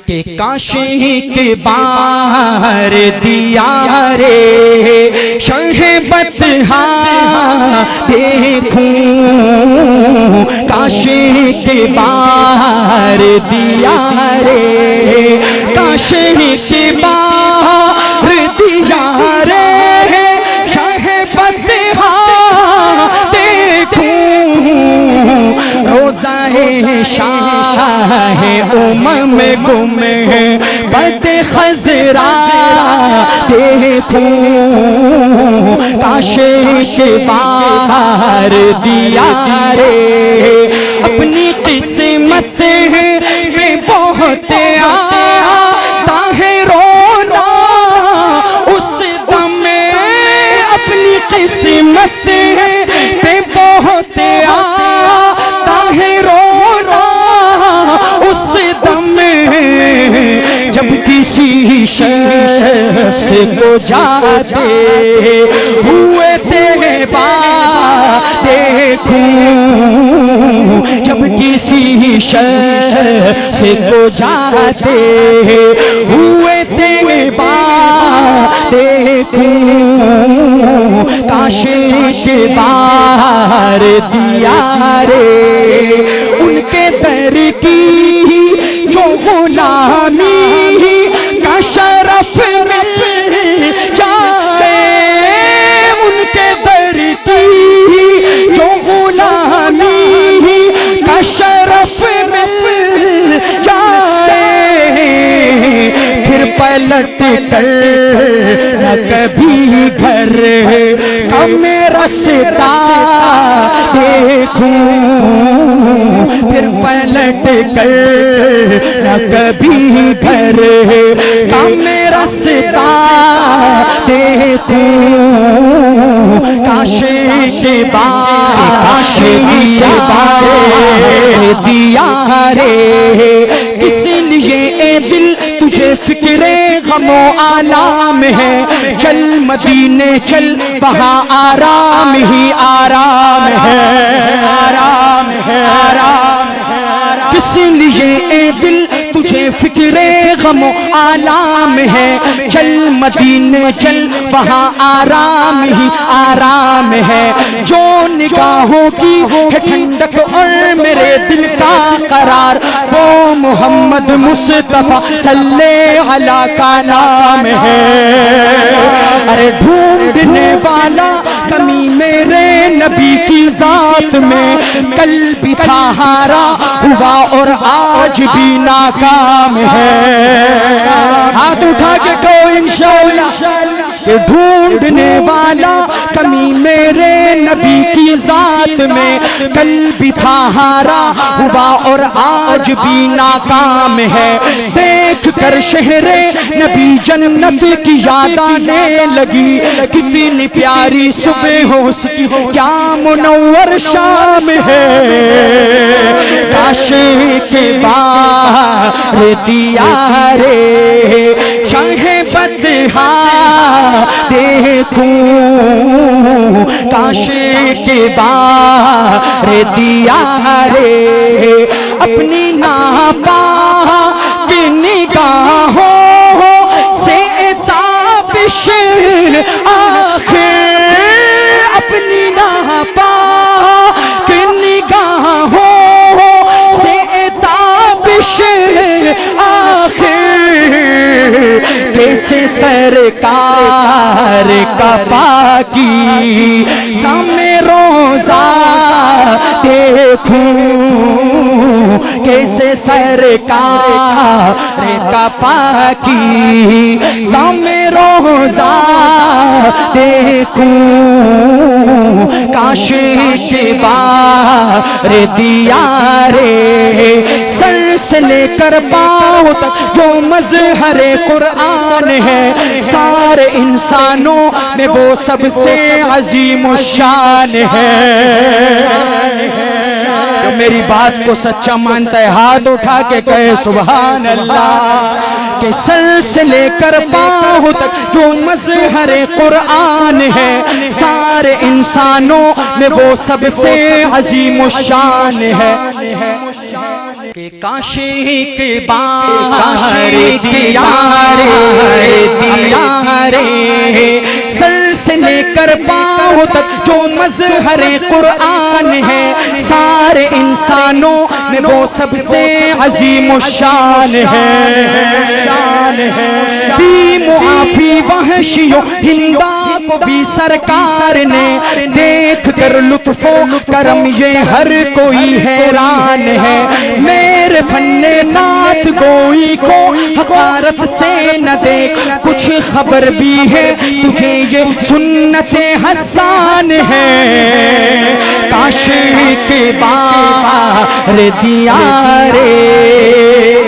کہ کاش ایک بار دیارے شرح بطحا دیکھوں، کاش ایک بار دیارے، کاش ایک بار دیارے شرح بطحا دیکھوں، روزہ شاہ امم گم بد خضرا دیکھوں، کاش ایک بار دیارے اپنی قسمت میں بہت آتا ہے رونا اس دم میں، اپنی قسمت پہ بہت آتا ہے رونا اس دم میں، جب کسی شخص کو جاتے ہوئے تیبا دیکھوں، جب کسی شخص کو جاتے ہوئے تیبا دیکھوں، کاش ایک بار دیارے ان کے در کی جو غلامی کا شرف مل جائے، ان کے در کی جو غلامی کا شرف مل جائے، پھر پلٹ کر نہ کبھی گھر کا میں رستا دیکھوں، پھر پلٹ کر نہ کبھی گھر کا میں رستا دیکھوں، کاش ایک بار دیارے، کس لیے اے دل تجھے فکر غم و آلام ہے، چل مدینے چل وہاں آرام ہی آرام ہے، آرام ہے، آرام ہے، کس لیے اے دل تجھے فکر غم و آلام ہے، چل مدینے چل وہاں آرام ہی آرام ہے، جو نگاہوں کی ہے ٹھنڈک اور میرے دل کا قرار وہ محمد مصطفیٰ صلی اللہ کا نام ہے، ارے ڈھونڈنے والا کمی میرے نبی کی ذات میں کل بھی تھا ہارا ہوا اور آج بھی ناکام ہے، ہاتھ اٹھا کے کہو انشاءاللہ کہ ڈھونڈنے والا کمی میرے نبی کی ذات میں کل بھی تھا ہارا ہوا اور آج بھی ناکام ہے، دیکھ کر شہر نبی جنت کی یاد آنے لگی، کتنی پیاری صبح ہو اس کی کیا منور شام ہے، کاش ایک بار دیارے شرح بطحا دیکھوں، کاش ایک بار دیارے اپنی ناپاک نگاہوں سے تابش آخر، اپنی ناپاک نگاہوں سے تابش آخر، کیسے سرکار کا پاکی سامنے روزہ دیکھوں، کیسے سرکار کا پاکی سامنے روزہ دیکھوں، کاش ایک بار دیارے سر سے لے کر پاؤں تک جو مظہر قرآن ہے، سارے انسانوں میں وہ سب سے عظیم الشان ہے، جو میری بات کو سچا مانتا ہے ہاتھ اٹھا کے کہے سبحان اللہ، کہ سر سے لے کر پاؤں تک جو مظہر قرآن ہے، سارے انسانوں میں وہ سب سے عظیم الشان ہے۔ کہ کاش کے بار دیا رے سر سے لے کر پاؤں تک جو مظہر قرآن ہے، سارے انسانوں میں وہ سب سے عظیم الشان ہے۔ بھی معافی وحشیوں ہندا کو بھی سرکار نے دیکھ کر لطف و کرم یہ ہر کوئی حیران ہے۔ میرے فن نعت گوئی کو حقارت سے نہ دیکھ، کچھ خبر بھی ہے تجھے یہ سنت حسان ہے۔ کاش کے بار دیا رے